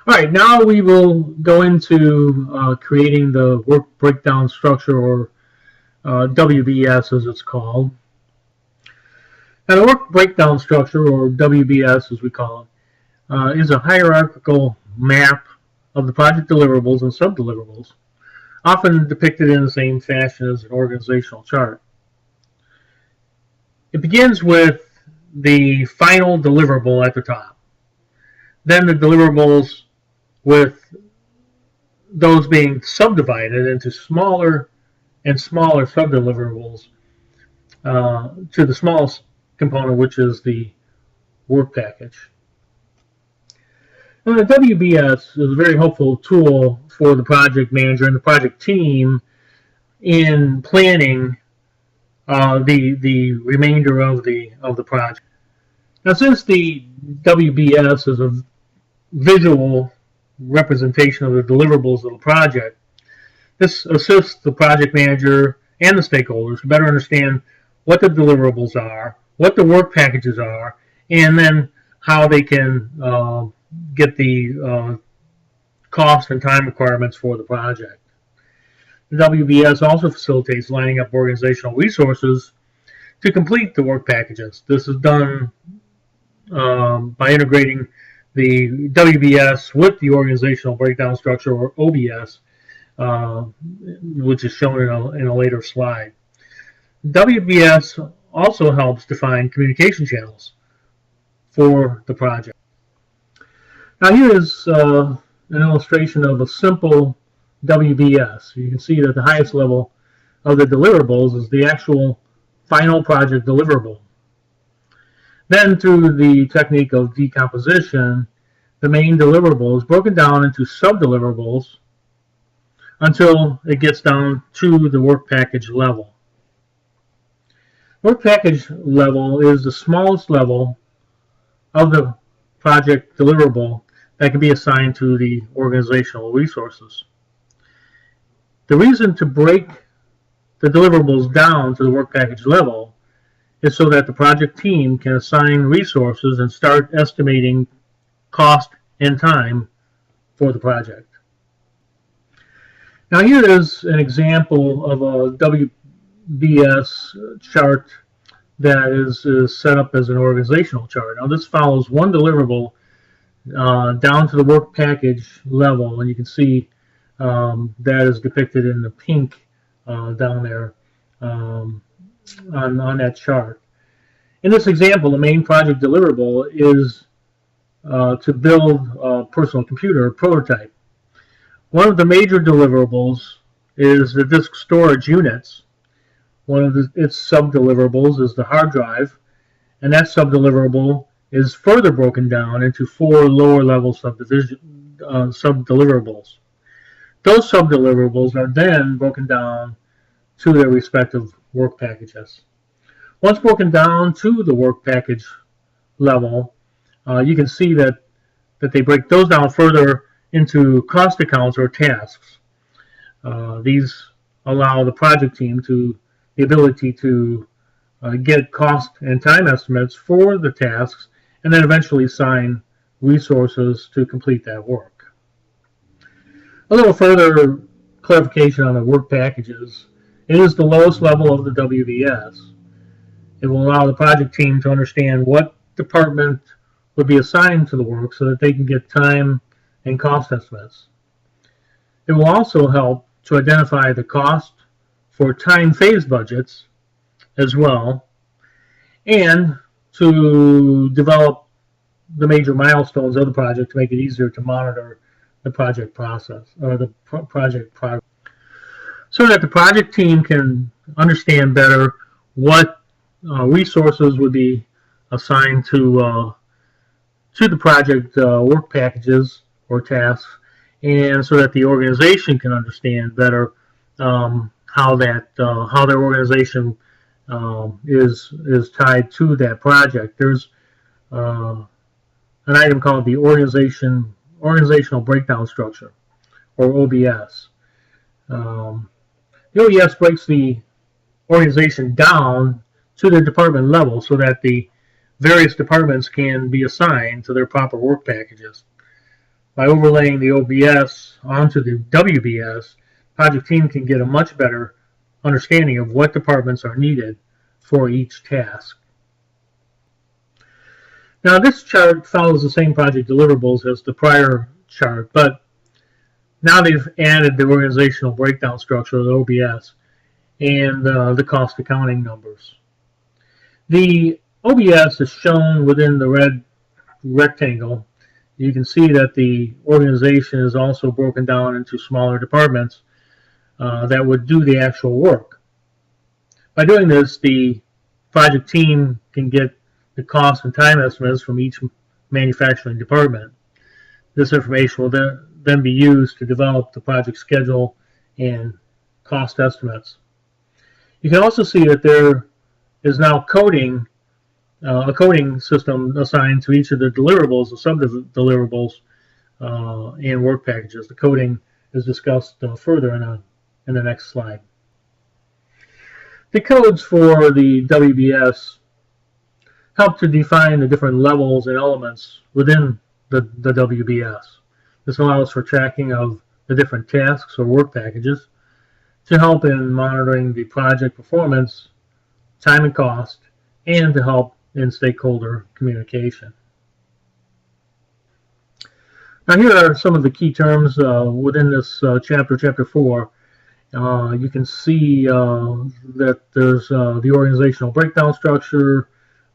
All right, now we will go into creating the work breakdown structure, or WBS as it's called. Now, the work breakdown structure, or WBS as we call it, is a hierarchical map of the project deliverables and subdeliverables, often depicted in the same fashion as an organizational chart. It begins with the final deliverable at the top. Then the deliverables, with those being subdivided into smaller and smaller subdeliverables to the smallest component, which is the work package. Now, the WBS is a very helpful tool for the project manager and the project team in planning the remainder of the project. Now, since the WBS is a visual representation of the deliverables of the project, this assists the project manager and the stakeholders to better understand what the deliverables are, what the work packages are, and then how they can get the cost and time requirements for the project. The WBS also facilitates lining up organizational resources to complete the work packages. This is done by integrating the WBS with the organizational breakdown structure, or OBS, which is shown in a later slide. WBS also helps define communication channels for the project. Now, here is an illustration of a simple WBS. You can see that the highest level of the deliverables is the actual final project deliverable. Then, through the technique of decomposition, the main deliverable is broken down into subdeliverables until it gets down to the work package level. Work package level is the smallest level of the project deliverable that can be assigned to the organizational resources. The reason to break the deliverables down to the work package level is so that the project team can assign resources and start estimating cost and time for the project. Now, here is an example of a WBS chart that is set up as an organizational chart. Now, this follows one deliverable down to the work package level, and you can see that is depicted in the pink down there on that chart. In this example, the main project deliverable is to build a personal computer prototype. One of the major deliverables is the disk storage units. One of its sub-deliverables is the hard drive, and that sub-deliverable is further broken down into 4 lower-level sub-deliverables. Those sub-deliverables are then broken down to their respective work packages. Once broken down to the work package level, you can see that they break those down further into cost accounts or tasks. These allow the project team the ability to get cost and time estimates for the tasks, and then eventually assign resources to complete that work. A little further clarification on the work packages. It is the lowest level of the WBS. It will allow the project team to understand what department would be assigned to the work so that they can get time and cost estimates. It will also help to identify the cost for time phase budgets as well, and to develop the major milestones of the project to make it easier to monitor the project process, or the project progress, so that the project team can understand better what resources would be assigned to the project work packages or tasks, and so that the organization can understand better how their organization is tied to that project. There's an item called the organizational breakdown structure, or OBS. The OBS breaks the organization down to the department level so that the various departments can be assigned to their proper work packages. By overlaying the OBS onto the WBS, project team can get a much better understanding of what departments are needed for each task. Now this chart follows the same project deliverables as the prior chart, but now they've added the organizational breakdown structure of the OBS and the cost accounting numbers. The OBS is shown within the red rectangle. You can see that the organization is also broken down into smaller departments that would do the actual work. By doing this, the project team can get the cost and time estimates from each manufacturing department. This information will then be used to develop the project schedule and cost estimates. You can also see that there is now a coding system assigned to each of the deliverables, the sub-deliverables, and work packages. The coding is discussed further in the next slide. The codes for the WBS help to define the different levels and elements within the WBS. This allows for tracking of the different tasks or work packages to help in monitoring the project performance, time and cost, and to help in stakeholder communication. Now here are some of the key terms within this chapter 4. You can see that there's the organizational breakdown structure,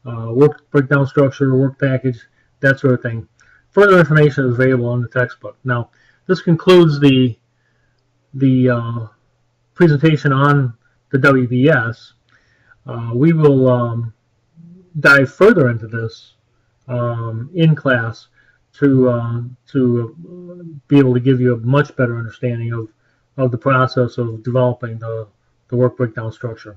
work breakdown structure, work package, that sort of thing. Further information is available in the textbook. Now, this concludes the presentation on the WBS. We will dive further into this in class to be able to give you a much better understanding of the process of developing the work breakdown structure.